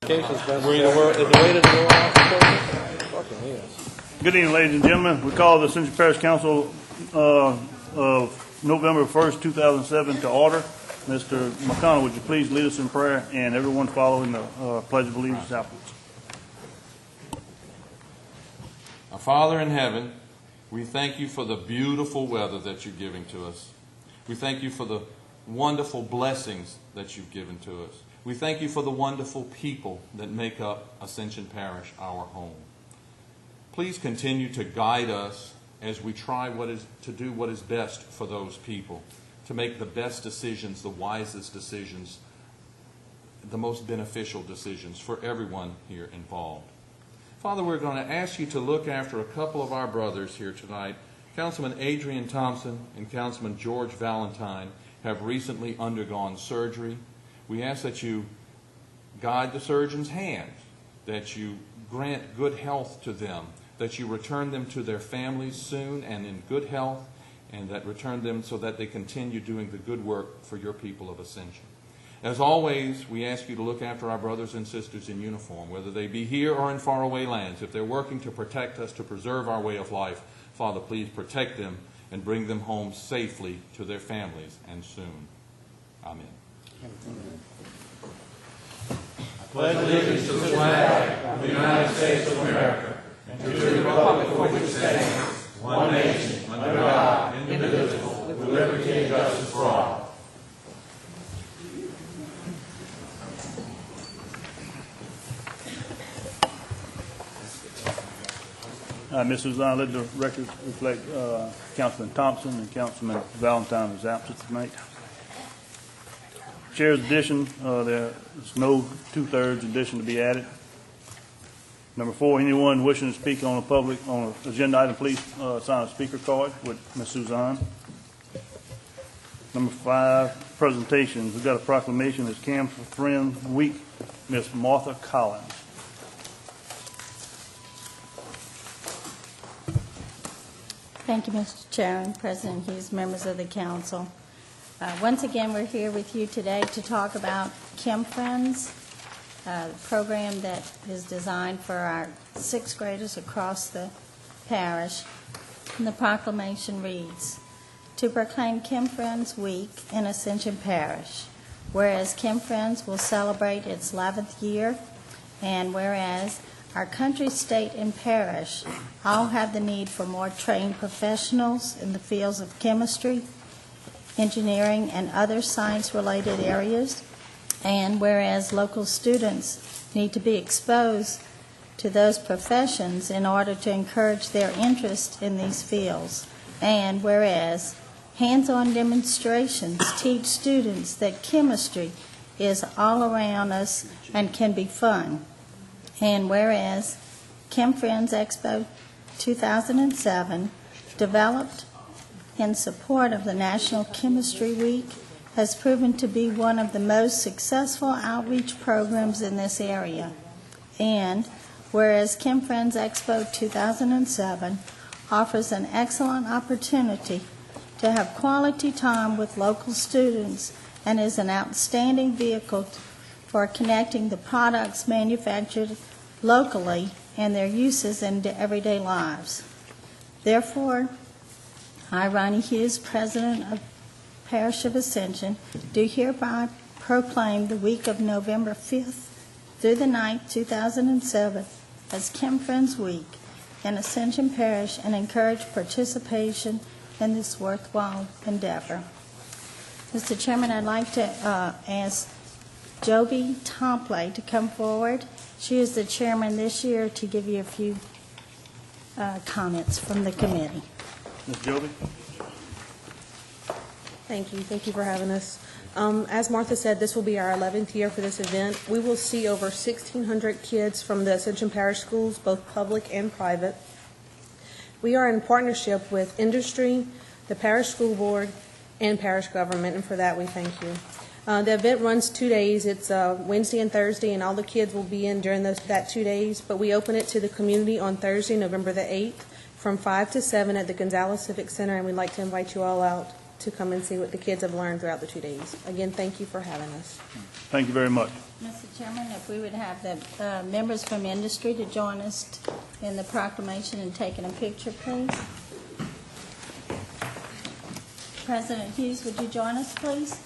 Good evening, ladies and gentlemen. We call the Ascension Parish Council of November 1st, 2007 to order. Mr. McConnell, would you please lead us in prayer, and everyone following the Pledge of Allegiance afterwards. Our Father in heaven, we thank you for the beautiful weather that you're giving to us. We thank you for the wonderful blessings that you've given to us. We thank you for the wonderful people that make up Ascension Parish, our home. Please continue to guide us as we try to do what is best for those people, to make the best decisions, the wisest decisions, the most beneficial decisions for everyone here involved. Father, we're going to ask you to look after a couple of our brothers here tonight. Councilman Adrian Thompson and Councilman George Valentine have recently undergone surgery. We ask that you guide the surgeon's hands, that you grant good health to them, that you return them to their families soon and in good health, and that return them so that they continue doing the good work for your people of Ascension. As always, we ask you to look after our brothers and sisters in uniform, whether they be here or in faraway lands. If they're working to protect us, to preserve our way of life, Father, please protect them and bring them home safely to their families and soon. Amen. I pledge allegiance to the flag of the United States of America and to the republic for which it stands, one nation, under God, indivisible, with liberty and justice for all. Ms. Suzanne, let the record reflect Councilman Thompson and Councilman Valentine is absent tonight. Chair's addition, there is no 2/3 addition to be added. Number 4, anyone wishing to speak on an agenda item, please sign a speaker card with Ms. Suzanne. Number 5, presentations. We've got a proclamation. It's Cam Friend Week. Ms. Martha Collins. Thank you, Mr. Chairman, President Hughes, members of the council. Once again, we're here with you today to talk about Kim Friends, the program that is designed for our 6th graders across the parish. And the proclamation reads, to proclaim Kim Friends Week in Ascension Parish, whereas Kim Friends will celebrate its 11th year, and whereas our country, state, and parish all have the need for more trained professionals in the fields of chemistry, engineering, and other science-related areas, and whereas local students need to be exposed to those professions in order to encourage their interest in these fields, and whereas hands-on demonstrations teach students that chemistry is all around us and can be fun, and whereas Kim Friends Expo 2007, developed in support of the National Chemistry Week, has proven to be one of the most successful outreach programs in this area. And whereas Kim Friends Expo 2007 offers an excellent opportunity to have quality time with local students and is an outstanding vehicle for connecting the products manufactured locally and their uses in everyday lives. Therefore, I, Ronnie Hughes, President of Parish of Ascension, do hereby proclaim the week of November 5th through the 9th, 2007 as Kim Friends Week in Ascension Parish and encourage participation in this worthwhile endeavor. Mr. Chairman, I'd like to ask Joby Tomplay to come forward. She is the chairman this year to give you a few comments from the committee. Ms. Joby. Thank you. Thank you for having us. As Martha said, this will be our 11th year for this event. We will see over 1,600 kids from the Ascension Parish schools, both public and private. We are in partnership with industry, the parish school board, and parish government, and for that we thank you. The event runs 2 days. It's Wednesday and Thursday, and all the kids will be in during that 2 days, but we open it to the community on Thursday, November the 8th, from 5 to 7 at the Gonzales Civic Center, and we'd like to invite you all out to come and see what the kids have learned throughout the 2 days. Again, thank you for having us. Thank you very much. Mr. Chairman, if we would have the members from industry to join us in the proclamation and taking a picture, please. President Hughes, would you join us, please?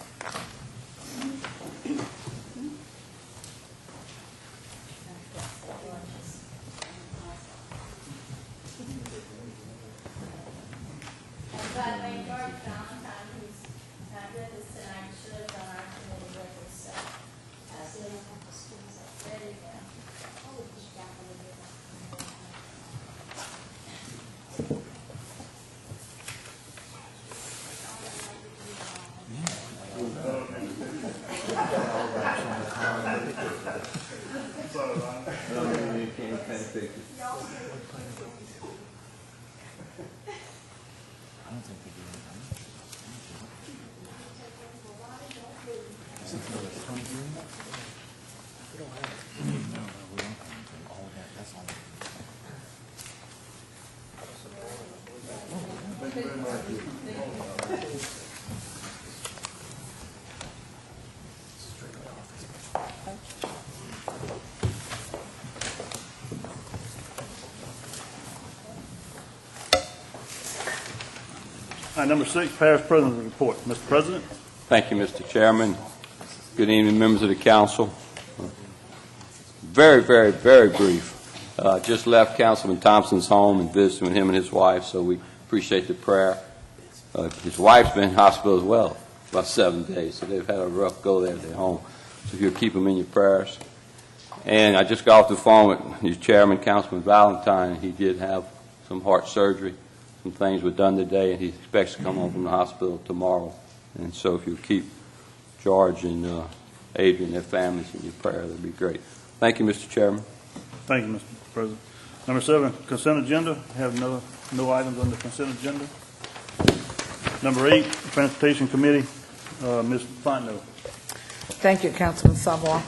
All right, number 6, Parish President's Report. Mr. President? Thank you, Mr. Chairman. Good evening, members of the council. Very, very, very brief. Just left Councilman Thompson's home and visited with him and his wife, so we appreciate the prayer. His wife's been in hospital as well, about 7 days, so they've had a rough go there at their home. So if you'll keep them in your prayers. And I just got off the phone with his chairman, Councilman Valentine. He did have some heart surgery. Some things were done today, and he expects to come home from the hospital tomorrow. And so if you'll keep George and Adrian and their families in your prayer, that'd be great. Thank you, Mr. Chairman. Thank you, Mr. President. Number 7, consent agenda. Have no items on the consent agenda. Number 8, Transportation Committee. Ms. Fontenot. Thank you, Councilman Savoy.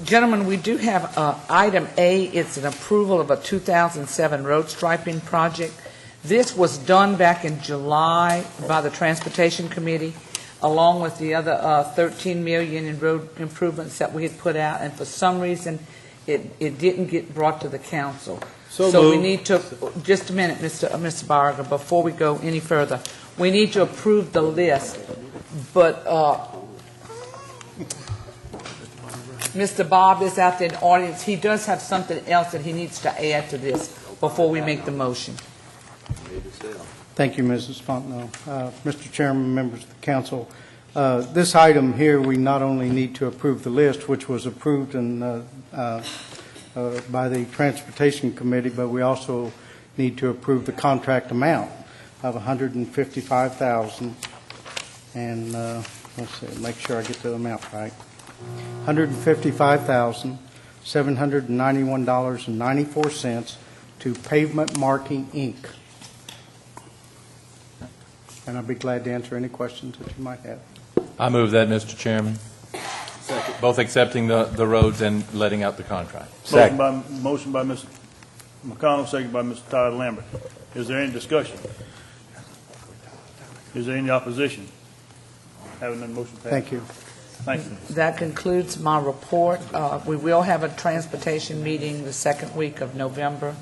Gentlemen, we do have item A. It's an approval of a 2007 road striping project. This was done back in July by the Transportation Committee, along with the other $13 million in road improvements that we had put out, and for some reason, it didn't get brought to the council. So we need to, just a minute, Mr. Barger, before we go any further, we need to approve the list, but Mr. Bob is out there in the audience. He does have something else that he needs to add to this before we make the motion. Thank you, Mrs. Fontenot. Mr. Chairman, members of the council, this item here, we not only need to approve the list, which was approved by the Transportation Committee, but we also need to approve the contract amount of $155,000. And let's see, make sure I get the amount right. $155,791.94 to Pavement Marking, Inc. And I'd be glad to answer any questions that you might have. I move that, Mr. Chairman. Second. Both accepting the roads and letting out the contract. Motion by Mr. McConnell, second by Mr. Todd Lambert. Is there any discussion? Is there any opposition? Having none, motion passed. Thank you. Thank you. That concludes my report. We will have a transportation meeting the second week of November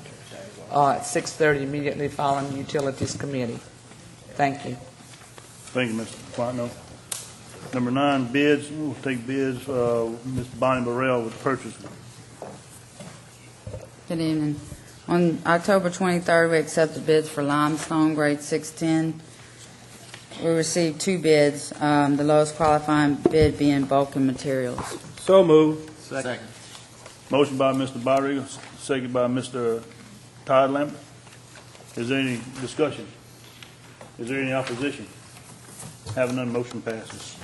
at 6:30, immediately following the Utilities Committee. Thank you. Thank you, Mr. Fontenot. Number 9, bids. We'll take bids. Mr. Bonnie Burrell with purchase. Good evening. On October 23rd, we accepted bids for limestone grade 610. We received 2 bids, the lowest qualifying bid being Vulcan Materials. So moved. Second. Motion by Mr. Barriga, second by Mr. Todd Lambert. Is there any discussion? Is there any opposition? Having none, motion passes.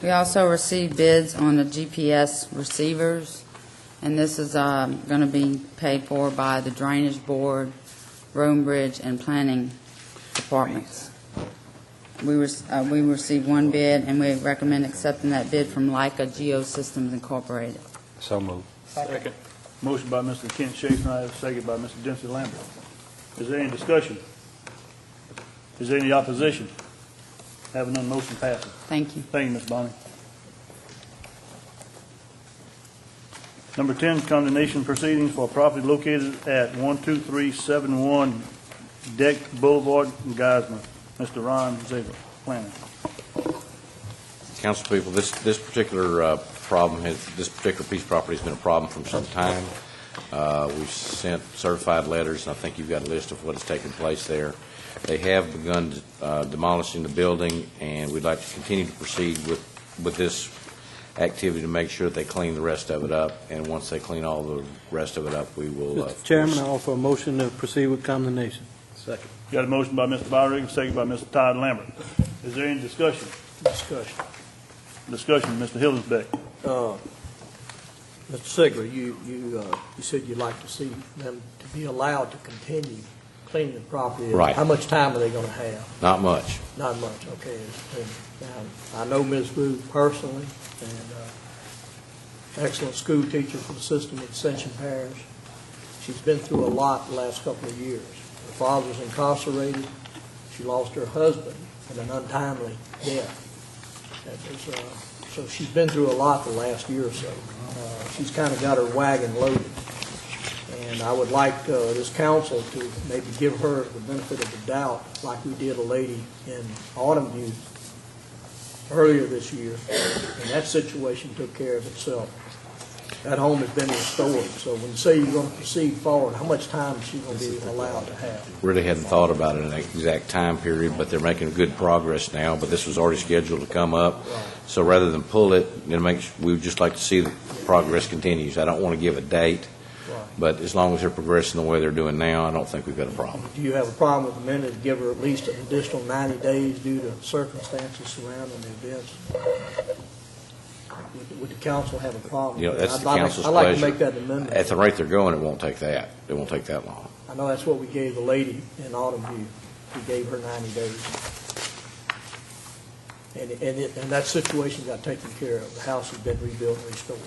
We also received bids on the GPS receivers, and this is going to be paid for by the Drainage Board, Road and Bridge, and Planning Departments. We received 1 bid, and we recommend accepting that bid from Leica Geosystems Incorporated. So moved. Second. Motion by Mr. Kent Shakespeare, second by Mr. Dempsey Lambert. Is there any discussion? Is there any opposition? Having none, motion passes. Thank you. Thank you, Ms. Bonnie. Number 10, condemnation proceedings for property located at 12371 Deck Boulevard, Geismar. Mr. Ron Zabel, planning. Council people, this particular this particular piece of property has been a problem for some time. We've sent certified letters, and I think you've got a list of what has taken place there. They have begun demolishing the building, and we'd like to continue to proceed with this activity to make sure that they clean the rest of it up. And once they clean all the rest of it up, we will. Mr. Chairman, I offer a motion to proceed with condemnation. Second. Got a motion by Mr. Byrick, second by Mr. Todd Lambert. Is there any discussion? Discussion, Mr. Hillsbeck. Mr. Sigler, you said you'd like to see them to be allowed to continue cleaning the property. Right. How much time are they going to have? Not much. Not much, okay. Now, I know Ms. Booth personally, and excellent school teacher for the system at Ascension Parish. She's been through a lot the last couple of years. Her father's incarcerated. She lost her husband in an untimely death. So she's been through a lot the last year or so. She's kind of got her wagon loaded. And I would like this council to maybe give her the benefit of the doubt, like we did a lady in Autumn View earlier this year. And that situation took care of itself. That home has been restored. So when you say you're going to proceed forward, how much time is she going to be allowed to have? Really hadn't thought about it in an exact time period, but they're making good progress now. But this was already scheduled to come up. Right. So rather than pull it, we would just like to see the progress continues. I don't want to give a date, Right. but as long as they're progressing the way they're doing now, I don't think we've got a problem. Do you have a problem with the minute to give her at least an additional 90 days due to circumstances surrounding the events? Would the council have a problem? You know, that's the I'd council's like to pleasure. make that amendment. At the rate they're going, it won't take that. It won't take that long. I know that's what we gave the lady in Autumn View. We gave her 90 days. And that situation got taken care of. The house has been rebuilt and restored.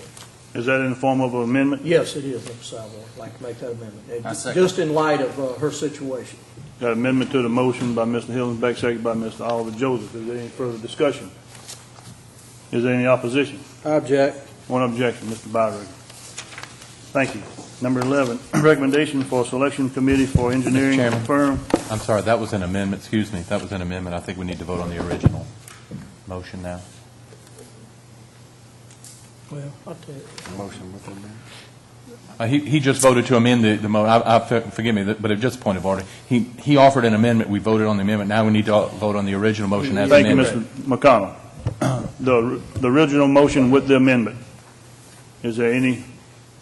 Is that in the form of an amendment? Yes, it is, Mr. Salvo. I'd like to make that amendment. And I second. just in light of her situation. Got an amendment to the motion by Mr. Hillsbeck, second by Mr. Oliver Joseph. Is there any further discussion? Is there any opposition? I object. One objection, Mr. Byrick. Thank you. Number 11, recommendation for selection committee for engineering Chairman. firm. I'm sorry, that was an amendment, excuse me, that was an amendment. I think we need to vote on the original motion now. Well, I'll tell you. He just voted to amend the forgive me, but it's just a point of order. He offered an amendment, we voted on the amendment, now we need to vote on the original motion as Thank you, amended. Mr. McConnell. The original motion with the amendment. Is there any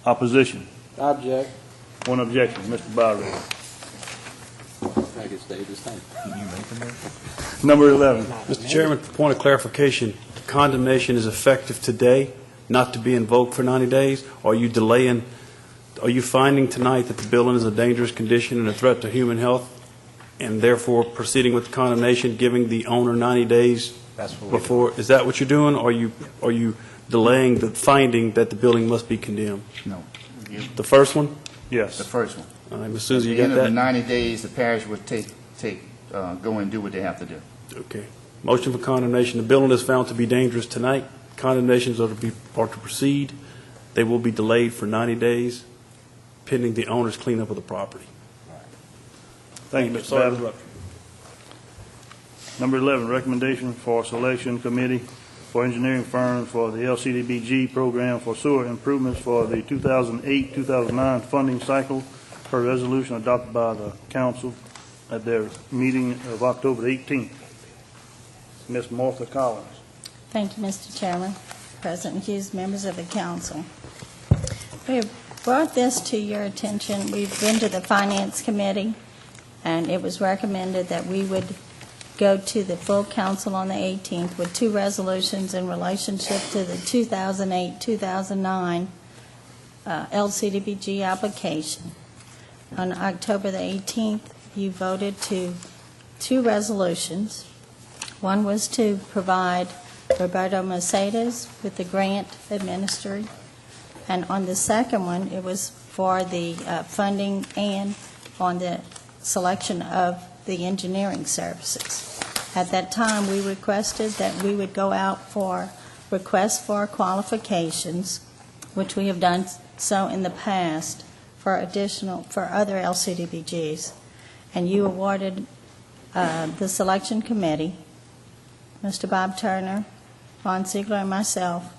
opposition? I object. One objection, Mr. Byrick. I guess Davis, thank you. Number 11, Mr. Chairman, for point of clarification, the condemnation is effective today, not to be invoked for 90 days? Are you finding tonight that the building is a dangerous condition and a threat to human health, and therefore proceeding with the condemnation, giving the owner 90 days before? Is that what you're doing, or are you delaying the finding that the building must be condemned? No. The first one? yes. The first one. Ms. Susie, At you the got end of the that? 90 days, the parish would go and do what they have to do. Okay. Motion for condemnation. The building is found to be dangerous tonight. Condemnations are to proceed. They will be delayed for 90 days, pending the owner's cleanup of the property. Thank you, Mr. Babbitt. Number 11, recommendation for selection committee for engineering firm for the LCDBG program for sewer improvements for the 2008-2009 funding cycle per resolution adopted by the council at their meeting of October 18th. Ms. Martha Collins. Thank you, Mr. Chairman, President Hughes, members of the council. We have brought this to your attention. We've been to the Finance Committee, and it was recommended that we would go to the full council on the 18th with two resolutions in relationship to the 2008-2009 LCDBG application. On October the 18th, you voted to two resolutions. One was to provide Roberto Mercedes with the grant administered, and on the second one, it was for the funding and on the selection of the engineering services. At that time, we requested that we would go out for requests for qualifications, which we have done so in the past for other LCDBGs. And you awarded the selection committee, Mr. Bob Turner, Von Ziegler, and myself,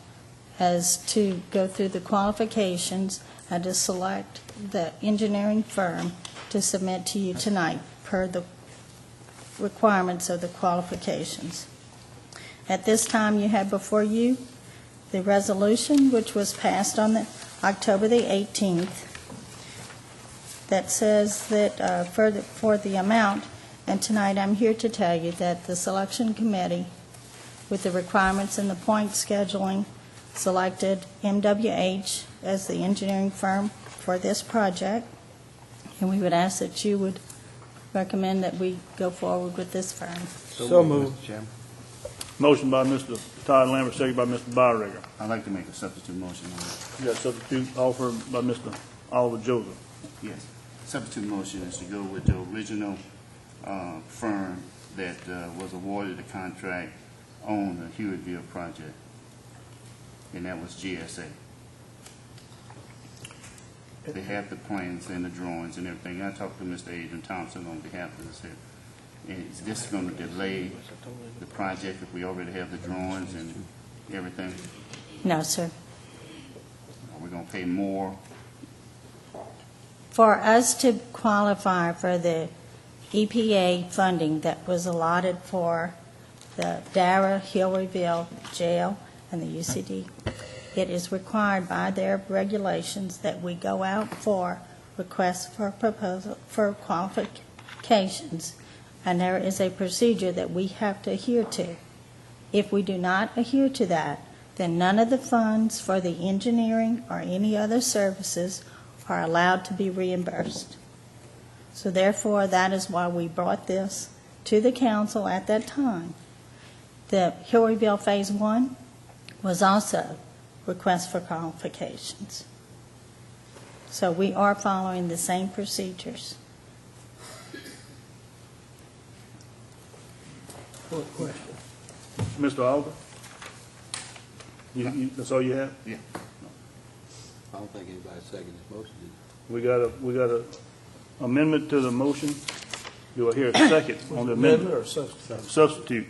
as to go through the qualifications and to select the engineering firm to submit to you tonight per the requirements of the qualifications. At this time, you have before you the resolution which was passed on October the 18th that says that for the amount, and tonight I'm here to tell you that the selection committee, with the requirements and the point scheduling, selected MWH as the engineering firm for this project, and we would ask that you would recommend that we go forward with this firm. So moved. Mr. Chairman. Motion by Mr. Todd Lambert, second by Mr. Byregger. I'd like to make a substitute motion on that. You got a substitute offered by Mr. Oliver Joseph. Yes. Substitute motion is to go with the original firm that was awarded the contract on the Hewittville project, and that was GSA. They have the plans and the drawings and everything. I talked to Mr. Adrian Thompson on behalf of this here. And is this going to delay the project if we already have the drawings and everything? No, sir. Are we going to pay more? For us to qualify for the EPA funding that was allotted for the Dara, Hillryville Jail, and the UCD, it is required by their regulations that we go out for requests for proposal for qualifications, and there is a procedure that we have to adhere to. If we do not adhere to that, then none of the funds for the engineering or any other services are allowed to be reimbursed. So therefore, that is why we brought this to the council at that time. The Hillryville Phase 1 was also request for qualifications. So we are following the same procedures. What question? Mr. Oliver? That's all you have? Yeah. I don't think anybody seconded this motion, did We got a amendment to the motion. Do I hear a second on the amendment? Or substitute? Substitute.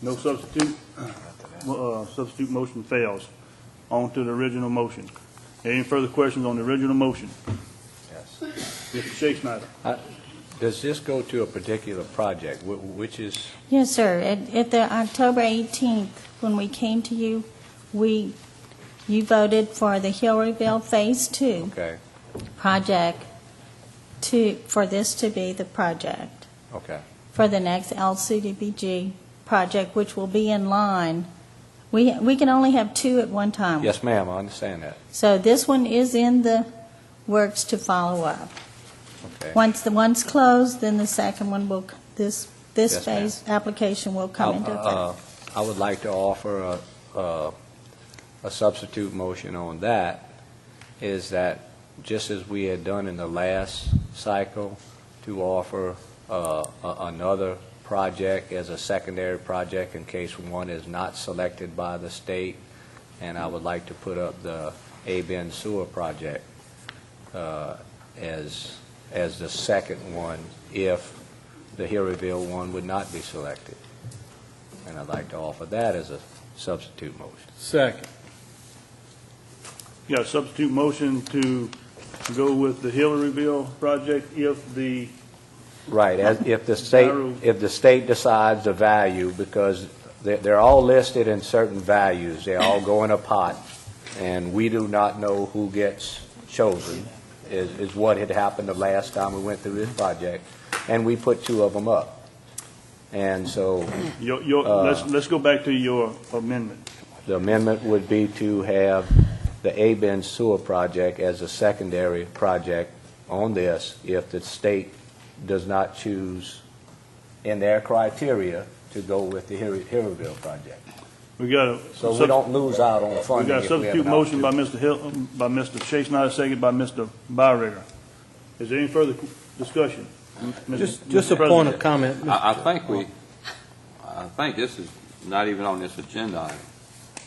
No substitute? Substitute motion fails. On to the original motion. Any further questions on the original motion? Yes. Mr. Shakespeare. Does this go to a particular project, which is? Yes, sir. At the October 18th, when we came to you, you voted for the Hillryville Phase 2 project for this to be the project. Okay. For the next LCDBG project, which will be in line. We can only have two at one time. Yes, ma'am, I understand that. So this one is in the works to follow up. Okay. Once the one's closed, then the second one will, this Yes, phase application will come into effect. I would like to offer a substitute motion on that, is that just as we had done in the last cycle, to offer another project as a secondary project in case one is not selected by the state, and I would like to put up the A-Bend sewer project as the second one if the Hillryville one would not be selected. And I'd like to offer that as a substitute motion. Second. You got a substitute motion to go with the Hillryville project if the Right, if the state decides the value, because they're all listed in certain values, they all go in a pot, and we do not know who gets chosen, is what had happened the last time we went through this project, and we put two of them up. And so let's go back to your amendment. the amendment would be to have the A-Bend sewer project as a secondary project on this if the state does not choose in their criteria to go with the Hillryville project. We got So we don't lose out on funding. We got a substitute motion by Mr. Hill, by Mr. Shea Snyder, second by Mr. Byregger. Is there any further discussion? Just a point of comment. I think this is not even on this agenda item.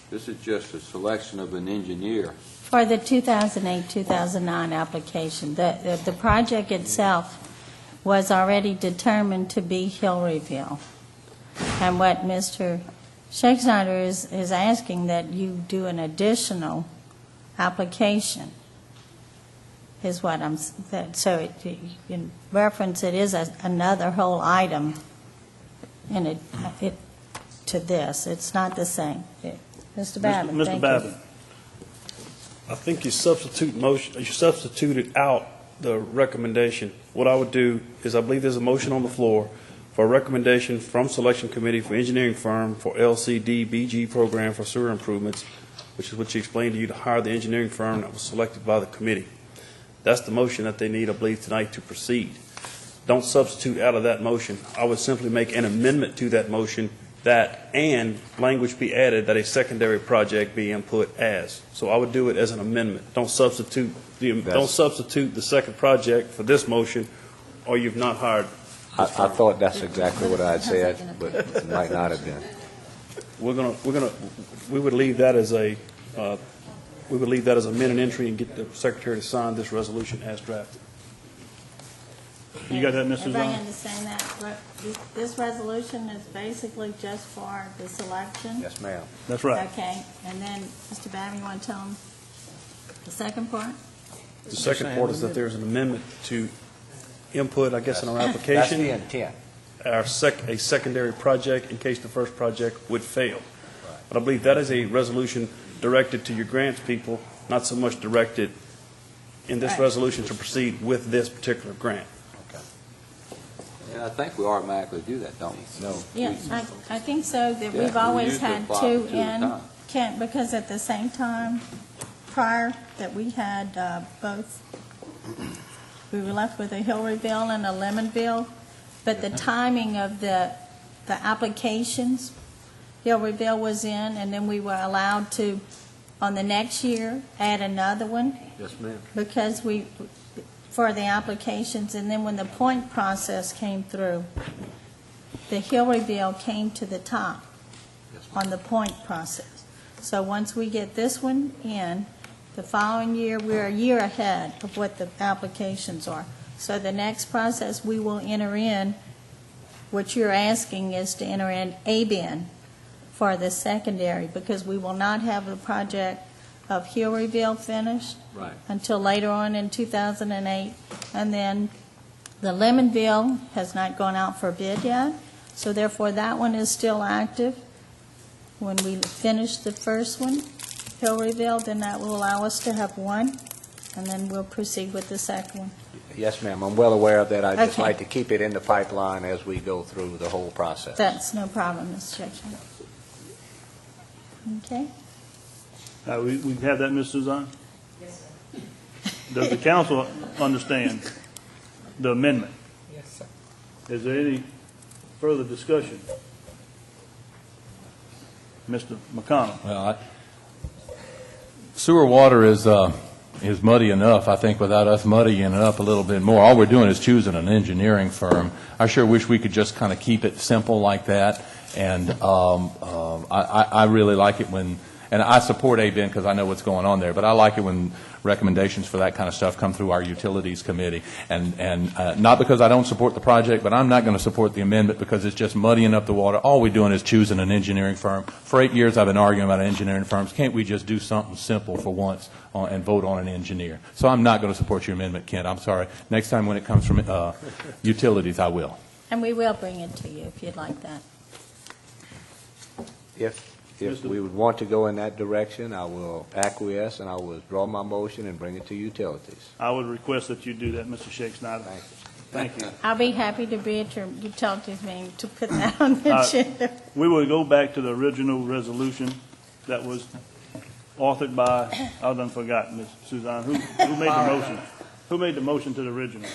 This is just a selection of an engineer. For the 2008-2009 application, the project itself was already determined to be Hillryville. And what Mr. Shakespeare is asking that you do an additional application is what I'm, so in reference, it is another whole item in it to this. It's not the same. Mr. Babbitt, Mr. thank Babbitt. you. I think you substituted out the recommendation. What I would do is, I believe there's a motion on the floor for a recommendation from Selection Committee for engineering firm for LCDBG program for sewer improvements, which is what she explained to you, to hire the engineering firm that was selected by the committee. That's the motion that they need, I believe, tonight to proceed. Don't substitute out of that motion. I would simply make an amendment to that motion that, and language be added that a secondary project be input as. So I would do it as an amendment. Don't substitute the second project for this motion, or you've not hired. I thought that's exactly what I had said, but it might not have been. We would leave that as a minute entry and get the secretary to sign this resolution as drafted. You got that, Mr. Everybody Zahn? understand that? But this resolution is basically just for the selection? Yes, ma'am. That's right. Okay, and then, Mr. Babbitt, you want to tell them the second part? The second part is that there's an amendment to input, I guess, in our That's application. the intent. A secondary project in case the first project would fail. But I believe that is a resolution directed to your grants people, not so much directed in this Right. resolution to proceed with this particular grant. And I think we automatically do that, don't we? No. Yeah, I think so, that Yeah, we've we always usually had apply two two at a in, time. because at the same time, prior, that we had both, we were left with a Hillryville and a Lemonville, but the timing of the applications, Hillryville was in, and then we were allowed to, on the next year, add another one, Yes, ma'am. because for the applications, and then when the point process came through, the Hillryville came to the top on the point process. So once we get this one in, the following year, we're a year ahead of what the applications are. So the next process, we will enter in, what you're asking is to enter in a bin for the secondary, because we will not have the project of Hillryville finished Right. until later on in 2008. And then the Lemonville has not gone out for bid yet, so therefore that one is still active. When we finish the first one, Hillryville, then that will allow us to have one, and then we'll proceed with the second one. Yes, ma'am. I'm well aware of that. I'd just Okay. like to keep it in the pipeline as we go through the whole process. That's no problem, Ms. Churchman. Okay? We have that, Mr. Zahn? Yes, sir. Does the council understand the amendment? Yes, sir. Is there any further discussion? Mr. McConnell? Well, sewer water is muddy enough, I think, without us muddying it up a little bit more. All we're doing is choosing an engineering firm. I sure wish we could just kind of keep it simple like that. And I really like it when, and I support ABIN because I know what's going on there, but I like it when recommendations for that kind of stuff come through our utilities committee. And not because I don't support the project, but I'm not going to support the amendment because it's just muddying up the water. All we're doing is choosing an engineering firm. For 8 years I've been arguing about engineering firms. Can't we just do something simple for once and vote on an engineer? So I'm not going to support your amendment, Kent. I'm sorry. Next time when it comes from utilities, I will. And we will bring it to you if you'd like that. If we would want to go in that direction, I will acquiesce and I will withdraw my motion and bring it to utilities. I would request that you do that, Mr. Shakespeare. Thank you. I'll be happy to be at your utilities meeting to put that on the agenda. We will go back to the original resolution that was authored by, I done forgot, Ms. Suzanne. Who made the motion? Who made the motion to the original?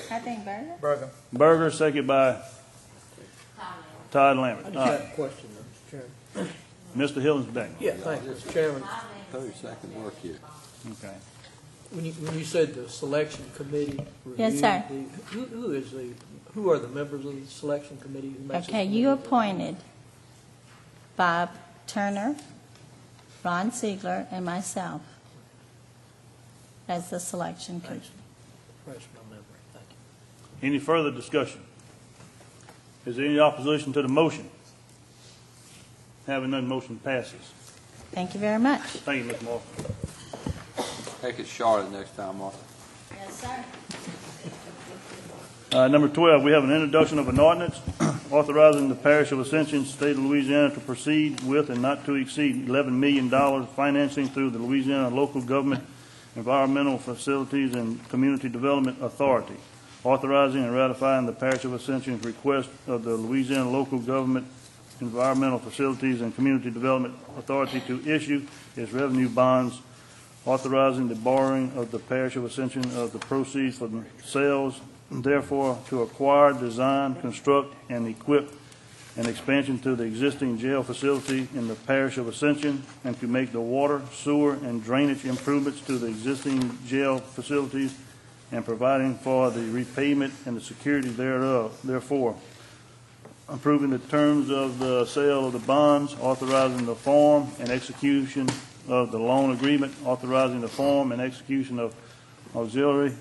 I think Berger. Berger, second by Todd Lambert. I All just right. have a question, Mr. Chairman. Mr. Hillensbeck. Yeah, thank you, Mr. Chairman. 30-second work here. Okay. When you said the selection committee reviewed. Yes, sir. Who are the members of the selection committee? Who makes Okay, this you committee? appointed Bob Turner, Ron Ziegler, and myself as the selection committee. Refresh my memory. Thank you. Any further discussion? Is there any opposition to the motion? Having none, motion passes. Thank you very much. Thank you, Ms. Martha. Take it shorter next time, Martha. Yes, sir. Number 12, we have an introduction of an ordinance authorizing the Parish of Ascension, State of Louisiana, to proceed with and not to exceed $11 million financing through the Louisiana Local Government Environmental Facilities and Community Development Authority, authorizing and ratifying the Parish of Ascension's request of the Louisiana Local Government Environmental Facilities and Community Development Authority to issue its revenue bonds, authorizing the borrowing of the Parish of Ascension of the proceeds from sales, therefore to acquire, design, construct, and equip an expansion to the existing jail facility in the Parish of Ascension, and to make the water, sewer, and drainage improvements to the existing jail facilities, and providing for the repayment and the security thereof, therefore, approving the terms of the sale of the bonds, authorizing the form and execution of the loan agreement, authorizing the form and execution of auxiliary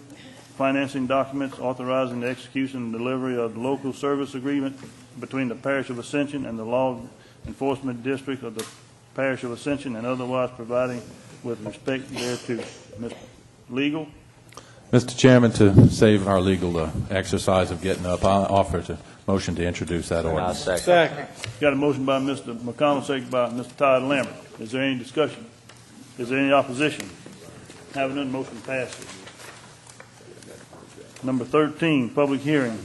financing documents, authorizing the execution and delivery of the local service agreement between the Parish of Ascension and the law enforcement district of the Parish of Ascension, and otherwise providing with respect thereto. Mr. Legal? Mr. Chairman, to save our legal exercise of getting up, I'll offer a motion to introduce that ordinance. Second. Got a motion by Mr. McConnell, second by Mr. Todd Lambert. Is there any discussion? Is there any opposition? Having none, motion passes. Number 13, public hearing,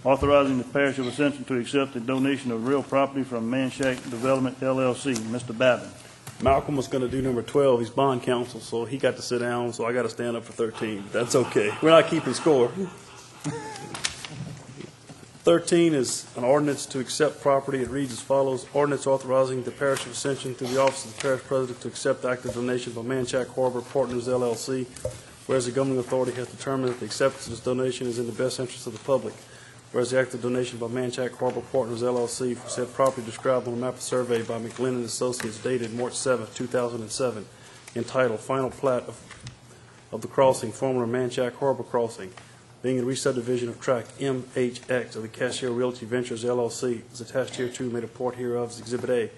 authorizing the Parish of Ascension to accept a donation of real property from Manshack Development LLC. Mr. Babin. Malcolm was going to do number 12. He's bond counsel, so he got to sit down, so I got to stand up for 13. That's okay. We're not keeping score. 13 is an ordinance to accept property. It reads as follows. Ordinance authorizing the Parish of Ascension through the Office of the Parish President to accept active donation by Manchac Harbor Partners, LLC, whereas the governing authority has determined that the acceptance of this donation is in the best interest of the public, whereas the active donation by Manchac Harbor Partners, LLC, for said property described on the map of survey by McGlynn and Associates dated March 7, 2007, entitled Final Plat of the Crossing, formerly Manchac Harbor Crossing, being a re-subdivision of tract MHX of the Cashier Realty Ventures, LLC, is attached hereto, made a part hereof as Exhibit A.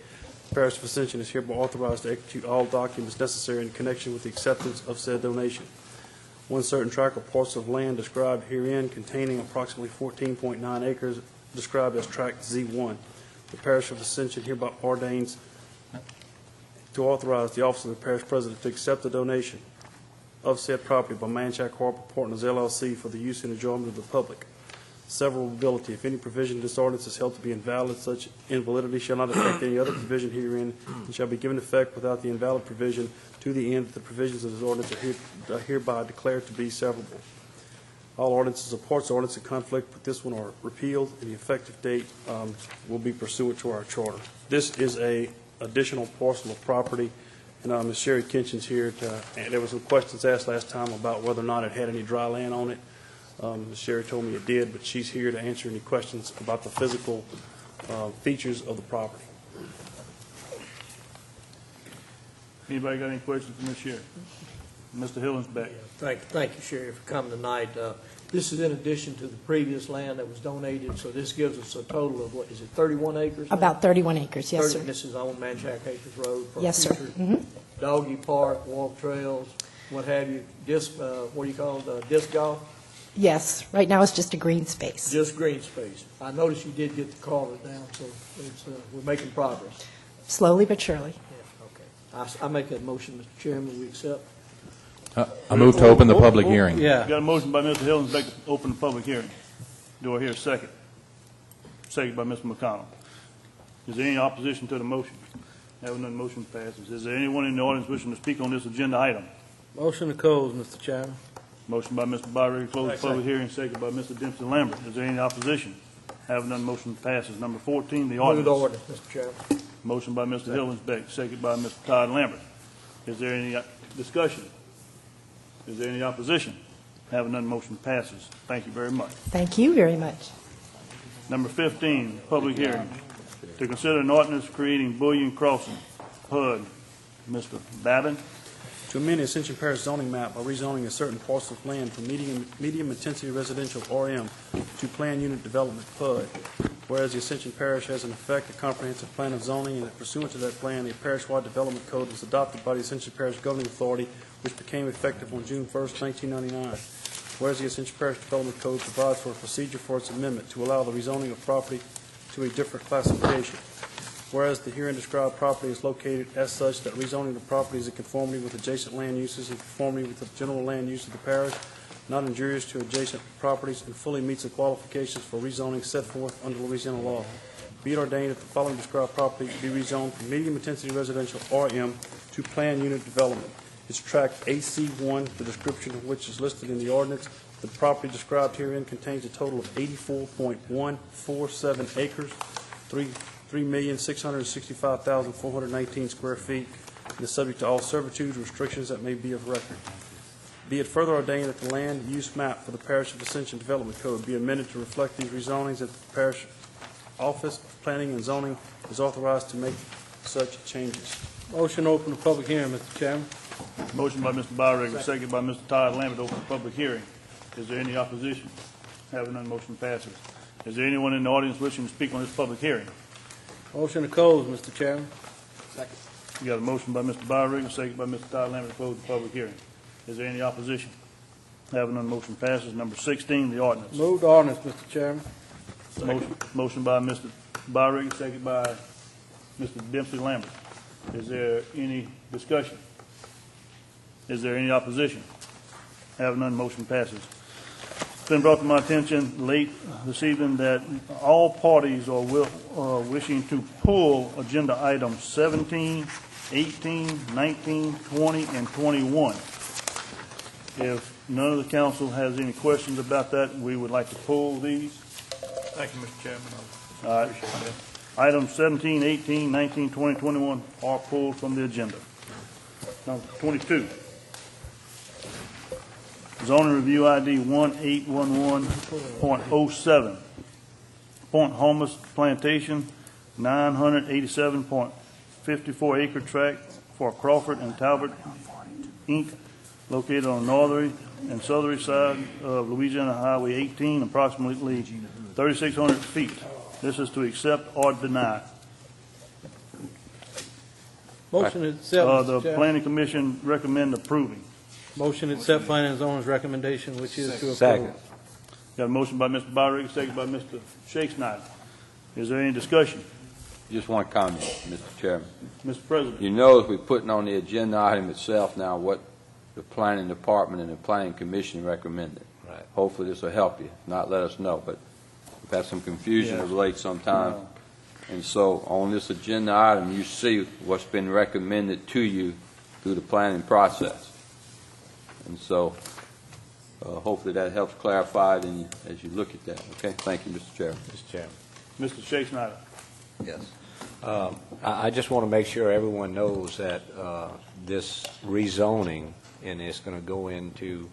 The Parish of Ascension is hereby authorized to execute all documents necessary in connection with the acceptance of said donation. One certain tract or parcel of land described herein containing approximately 14.9 acres described as tract Z1. The Parish of Ascension hereby ordains to authorize the Office of the Parish President to accept the donation of said property by Manchac Harbor Partners, LLC, for the use and enjoyment of the public. Severability. If any provision of this ordinance is held to be invalid, such invalidity shall not affect any other provision herein and shall be given effect without the invalid provision to the end that the provisions of this ordinance are hereby declared to be severable. All ordinances or parts of ordinance in conflict with this one are repealed, and the effective date will be pursuant to our charter. This is a additional parcel of property, and Ms. Sherry Kinchin's here and there was some questions asked last time about whether or not it had any dry land on it. Ms. Sherry told me it did, but she's here to answer any questions about the physical features of the property. Anybody got any questions for Ms. Sherry? Mr. Hillens back. Thank you, Sherry, for coming tonight. This is in addition to the previous land that was donated, so this gives us a total of, what, is it 31 acres? now? About 31 acres, yes, sir. This is on Manchac Acres Road. For Yes, sir. future doggy park, walk trails, what have you, what do you call it, disc golf? Yes, right now it's just a green space. Just green space. I noticed you did get the carver down, so we're making progress. Slowly but surely. Yeah, okay. I make that motion, Mr. Chairman, we accept. I move to open the public hearing. Got a motion by Mr. Hillens back to open the public hearing. Do I hear a second? Second by Mr. McConnell. Is there any opposition to the motion? Having none, motion passes. Is there anyone in the audience wishing to speak on this agenda item? Motion to close, Mr. Chairman. Motion by Mr. Byrie to close the public hearing, second by Mr. Dempsey Lambert. Is there any opposition? Having none, motion passes. Number 14, the ordinance. Move to order, Mr. Chairman. Motion by Mr. Hillens Beck, second by Mr. Todd Lambert. Is there any discussion? Is there any opposition? Having none, motion passes. Thank you very much. Thank you very much. Number 15, public hearing. To consider an ordinance creating Bullion Crossing, PUD. Mr. Babin. To amend the Ascension Parish zoning map by rezoning a certain parcel of land from medium intensity residential RM to planned unit development PUD. Whereas the Ascension Parish has in effect a comprehensive plan of zoning, and that pursuant to that plan, a parish-wide development code was adopted by the Ascension Parish Governing Authority, which became effective on June 1st, 1999. Whereas the Ascension Parish Development Code provides for a procedure for its amendment to allow the rezoning of property to a different classification. Whereas the herein described property is located as such that rezoning the property is in conformity with adjacent land uses and conformity with the general land use of the parish, not injurious to adjacent properties, and fully meets the qualifications for rezoning set forth under Louisiana law. Be it ordained that the following described property be rezoned from medium-intensity residential RM to planned unit development. It's tract AC1, the description of which is listed in the ordinance. The property described herein contains a total of 84.147 acres, 3,665,419 square feet, and is subject to all servitudes, restrictions that may be of record. Be it further ordained that the land use map for the Parish of Ascension Development Code be amended to reflect these rezonings, that the Parish Office of Planning and Zoning is authorized to make such changes. Motion to open the public hearing, Mr. Chairman. Motion by Mr. Byrick, second by Mr. Todd Lambert, to open the public hearing. Is there any opposition? Having none, motion passes. Is there anyone in the audience wishing to speak on this public hearing? Motion to close, Mr. Chairman. You got a motion by Mr. Byrick, second by Mr. Todd Lambert, to close the public hearing. Is there any opposition? Having none, motion passes. Number 16, the ordinance. Move the ordinance, Mr. Chairman. Motion by Mr. Byrick, second by Mr. Dempsey Lambert. Is there any discussion? Is there any opposition? Having none, motion passes. It's been brought to my attention late this evening that all parties are wishing to pull agenda items 17, 18, 19, 20, and 21. If none of the council has any questions about that, we would like to pull these. Thank you, Mr. Chairman. All right. Items 17, 18, 19, 20, 21 are pulled from the agenda. Number 22. Zoning Review ID 1811.07. Point Homeless Plantation, 987.54 acre tract for Crawford and Talbot, Inc., located on the northerly and southerly side of Louisiana Highway 18, approximately 3,600 feet. This is to accept or deny. Motion to accept. The Planning Commission recommend approving. Motion to accept Planning and Zoning's recommendation, which is to approve. Second. Got a motion by Mr. Byrick, second by Mr. Shakespeare. Is there any discussion? Just one comment, Mr. Chairman. Mr. President. You know, if we're putting on the agenda item itself now what the Planning Department and the Planning Commission recommended. Right. Hopefully this will help you. If not, let us know. But we've had some confusion of late sometime. And so on this agenda item, you see what's been recommended to you through the planning process. And so hopefully that helps clarify it as you look at that. Okay? Thank you, Mr. Chairman. Mr. Chairman. Mr. Shakespeare. Yes. I just want to make sure everyone knows that this rezoning, and it's going to go into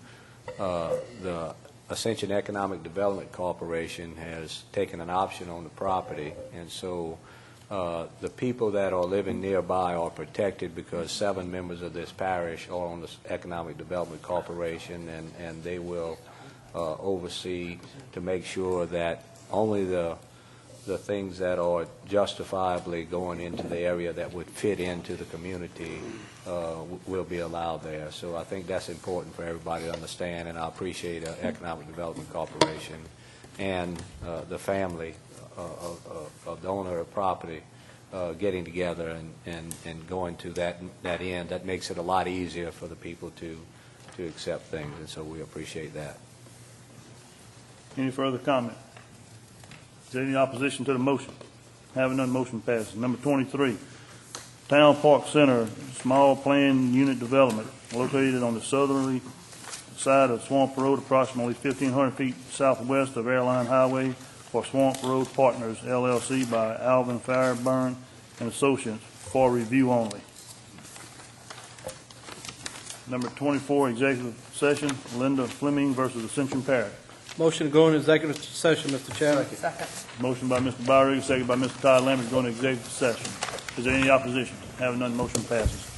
the Ascension Economic Development Corporation has taken an option on the property, and so the people that are living nearby are protected because 7 members of this parish are on the Economic Development Corporation, and they will oversee to make sure that only the things that are justifiably going into the area that would fit into the community will be allowed there. So I think that's important for everybody to understand, and I appreciate Economic Development Corporation and the family of the owner of property getting together and going to that end. That makes it a lot easier for the people to accept things, and so we appreciate that. Any further comment? Is there any opposition to the motion? Having none, motion passes. Number 23, Town Park Center, small planned unit development located on the southerly side of Swamp Road, approximately 1,500 feet southwest of Airline Highway, for Swamp Road Partners, LLC, by Alvin Fairburn and Associates, for review only. Number 24, executive session, Linda Fleming versus Ascension Parish. Motion to go into executive session, Mr. Chairman. Second. Motion by Mr. Byrd, second by Mr. Todd Lambert, going to executive session. Is there any opposition? Having none, motion passes.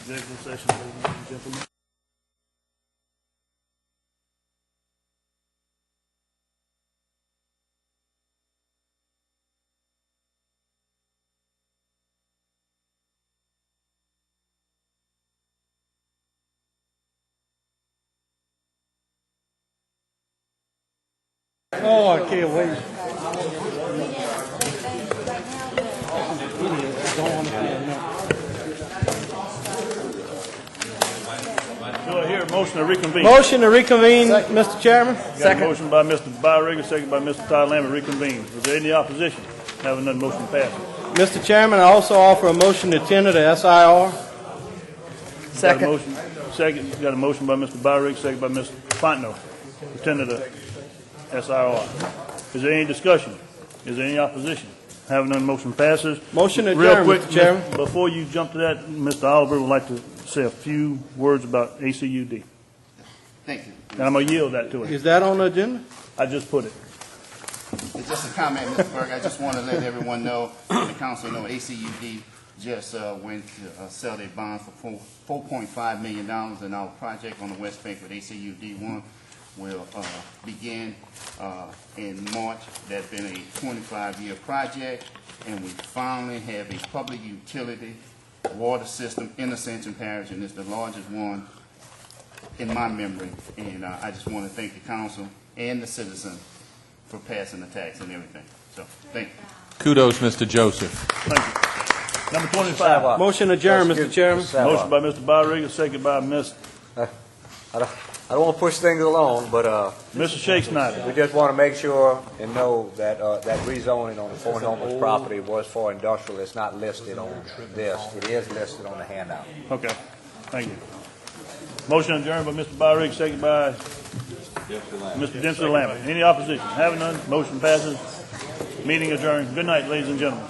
Executive session, ladies and gentlemen. Oh, I can't wait. Do I hear a motion to reconvene? Motion to reconvene, Mr. Chairman. Got a motion by Mr. Byrd, second by Mr. Todd Lambert, reconvene. Is there any opposition? Having none, motion passes. Mr. Chairman, I also offer a motion to tender to SIR. Second. Got a motion by Mr. Byrd, second by Mr. Fontenot, to tender to SIR. Is there any discussion? Is there any opposition? Having none, motion passes. Motion to Real adjourn, quick, Mr. Chairman. before you jump to that, Mr. Oliver would like to say a few words about ACUD. Thank you. And I'm going to yield that to him. Is that on the agenda? I just put it. It's just a comment, Mr. Berg. I just want to let everyone know, the council know, ACUD just went to sell their bonds for $4.5 million, and our project on the West Bank with ACUD 1 will begin in March. That's been a 25-year project, and we finally have a public utility water system in Ascension Parish, and it's the largest one in my memory. And I just want to thank the council and the citizens for passing the tax and everything. So, thank you. Kudos, Mr. Joseph. Thank you. Number 25. Motion adjourned, Mr. Chairman. Motion by Mr. Byrd, second by Ms. I don't want to push things along, but Mr. Shake Snyder. we just want to make sure and know that that rezoning on the Fort Homeless property was for industrial. It's not listed on this. It is listed on the handout. Okay, thank you. Motion adjourned by Mr. Byrd, second by Mr. Dempsey Lambert. Any opposition? Having none, motion passes. Meeting adjourned. Good night, ladies and gentlemen.